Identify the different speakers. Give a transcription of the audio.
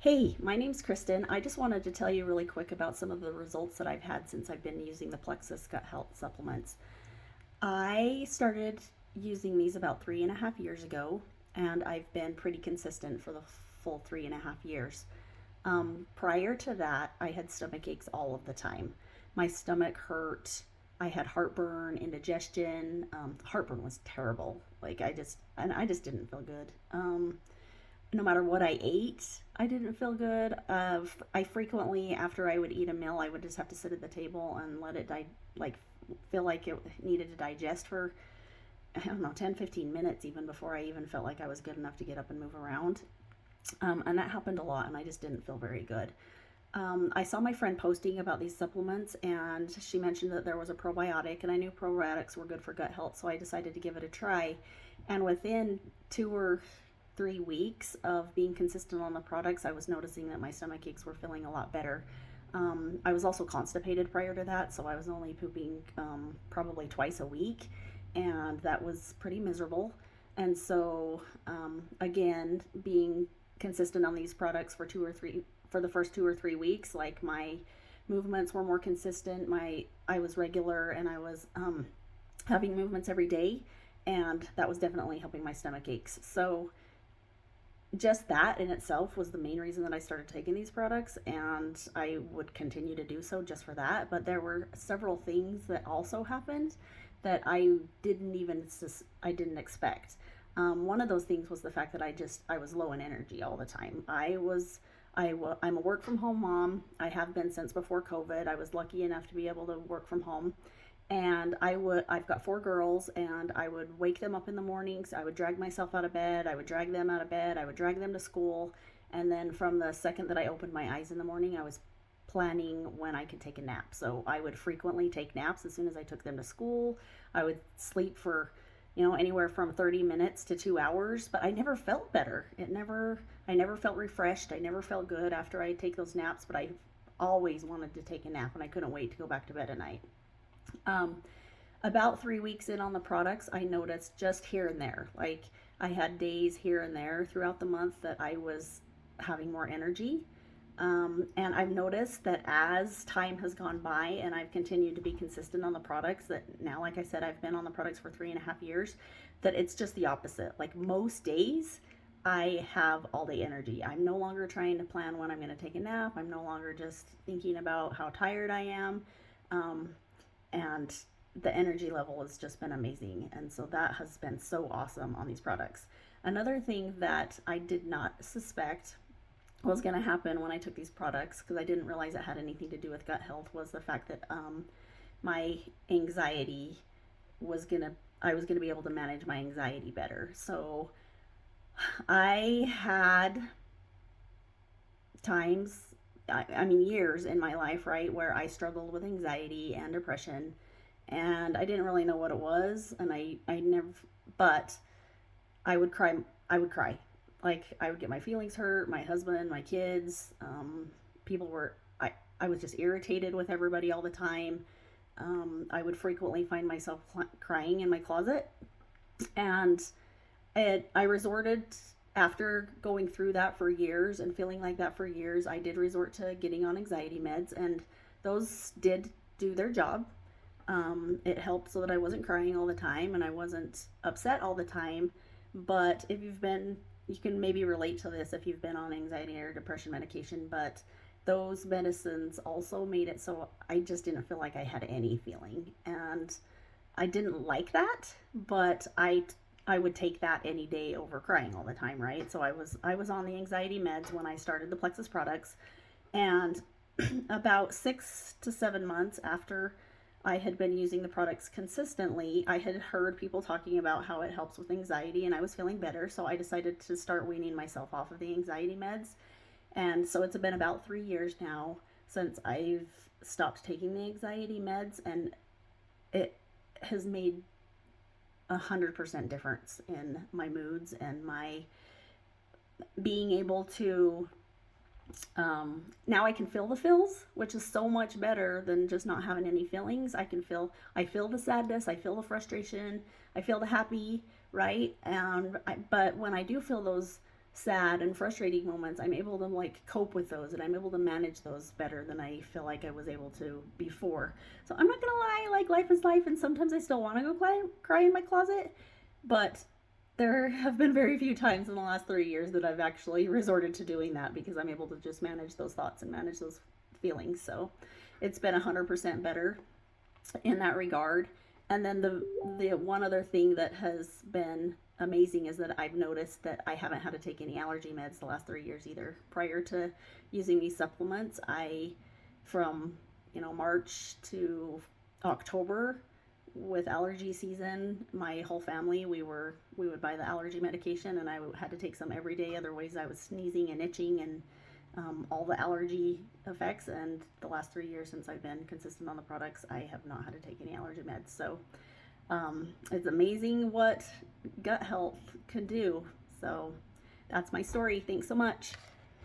Speaker 1: Hey, my name's Kristen. I just wanted to tell you really quick about some of the results that I've had since I've been using the Plexus gut health supplements. I started using these about 3.5 years ago, and I've been pretty consistent for the full 3.5 years. Prior to that, I had stomach aches all of the time. My stomach hurt. I had heartburn, indigestion. Heartburn was terrible. I just didn't feel good. No matter what I ate, I didn't feel good. I frequently, after I would eat a meal, I would just have to sit at the table and let it like feel like it needed to digest for, I don't know, 10, 15 minutes even before I even felt like I was good enough to get up and move around. And that happened a lot, and I just didn't feel very good. I saw my friend posting about these supplements, and she mentioned that there was a probiotic, and I knew probiotics were good for gut health, so I decided to give it a try. And within 2 or 3 weeks of being consistent on the products, I was noticing that my stomach aches were feeling a lot better. I was also constipated prior to that, so I was only pooping probably twice a week, and that was pretty miserable. And so, again, being consistent on these products for the first 2 or 3 weeks, like my movements were more consistent. I was regular, and I was having movements every day, and that was definitely helping my stomach aches. So just that in itself was the main reason that I started taking these products, and I would continue to do so just for that. But there were several things that also happened that I didn't expect. One of those things was the fact that I was low in energy all the time. I'm a work from home mom. I have been since before COVID. I was lucky enough to be able to work from home, and I've got 4 girls, and I would wake them up in the mornings. I would drag myself out of bed. I would drag them out of bed. I would drag them to school. And then from the second that I opened my eyes in the morning, I was planning when I could take a nap. So I would frequently take naps as soon as I took them to school. I would sleep for, anywhere from 30 minutes to 2 hours, but I never felt better. I never felt refreshed. I never felt good after I take those naps, but I always wanted to take a nap, and I couldn't wait to go back to bed at night. Um, about 3 weeks in on the products, I noticed just here and there, like I had days here and there throughout the month that I was having more energy. And I've noticed that as time has gone by and I've continued to be consistent on the products, that now, like I said, I've been on the products for 3.5 years, that it's just the opposite. Like most days, I have all day energy. I'm no longer trying to plan when I'm going to take a nap. I'm no longer just thinking about how tired I am. Um, and the energy level has just been amazing. And so that has been so awesome on these products. Another thing that I did not suspect was going to happen when I took these products, because I didn't realize it had anything to do with gut health, was the fact that my anxiety was going to, I was going to be able to manage my anxiety better. So I had times, I mean, years in my life, right, where I struggled with anxiety and depression, and I didn't really know what it was, and I never, but I would cry. I would cry. Like, I would get my feelings hurt, my husband, my kids. People were, I was just irritated with everybody all the time. I would frequently find myself crying in my closet. And I resorted, after going through that for years and feeling like that for years, I did resort to getting on anxiety meds, and those did do their job. It helped so that I wasn't crying all the time and I wasn't upset all the time. But you can maybe relate to this if you've been on anxiety or depression medication, but those medicines also made it so I just didn't feel like I had any feeling. And I didn't like that, but I would take that any day over crying all the time, right? So I was on the anxiety meds when I started the Plexus products, and about 6 to 7 months after I had been using the products consistently, I had heard people talking about how it helps with anxiety, and I was feeling better, so I decided to start weaning myself off of the anxiety meds. And so it's been about 3 years now since I've stopped taking the anxiety meds, and it has made 100% difference in my moods and my being able to, now I can feel the feels, which is so much better than just not having any feelings. I feel the sadness, I feel the frustration, I feel the happy, right? But when I do feel those sad and frustrating moments, I'm able to like cope with those, and I'm able to manage those better than I feel like I was able to before. So I'm not gonna lie, like life is life, and sometimes I still want to go cry in my closet, but there have been very few times in the last 3 years that I've actually resorted to doing that, because I'm able to just manage those thoughts and manage those feelings. So it's been 100% better in that regard. And then the one other thing that has been amazing is that I've noticed that I haven't had to take any allergy meds the last 3 years either. Prior to using these supplements, I from March to October, with allergy season, my whole family, we would buy the allergy medication, and I had to take some every day. Otherwise, I was sneezing and itching and all the allergy effects. And the last 3 years since I've been consistent on the products, I have not had to take any allergy meds. So it's amazing what gut health can do. So that's my story. Thanks so much.